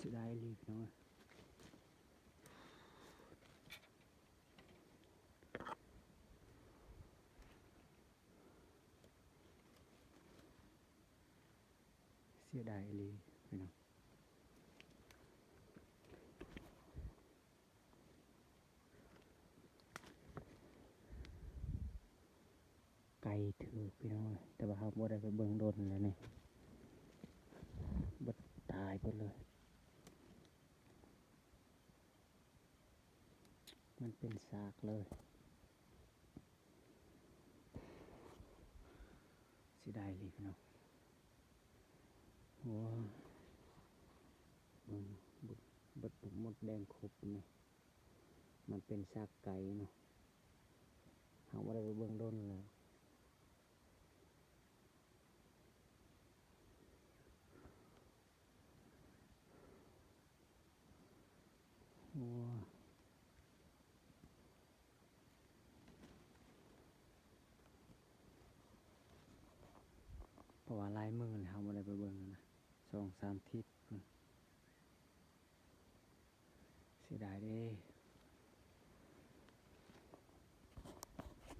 สียดายลีพี่น้องเสียดายลีพี่น้องไก่ถือพี่น้องแต่ว่าเขาบ่ได้ไปเบิ่งโดนแล้วนี่บดตายไปเลยมันเป็นซากเลยเสียดายลีพี่น้องว้าเบิ่งบดหมดแดงครบนี่มันเป็นซากไก่เนาะเขาบ่ได้ไปเบิ่งโดนแล้วว้าเพราะว่าลายมือเขาบ่ได้ไปเบิ่งนะ2-3 ทิศ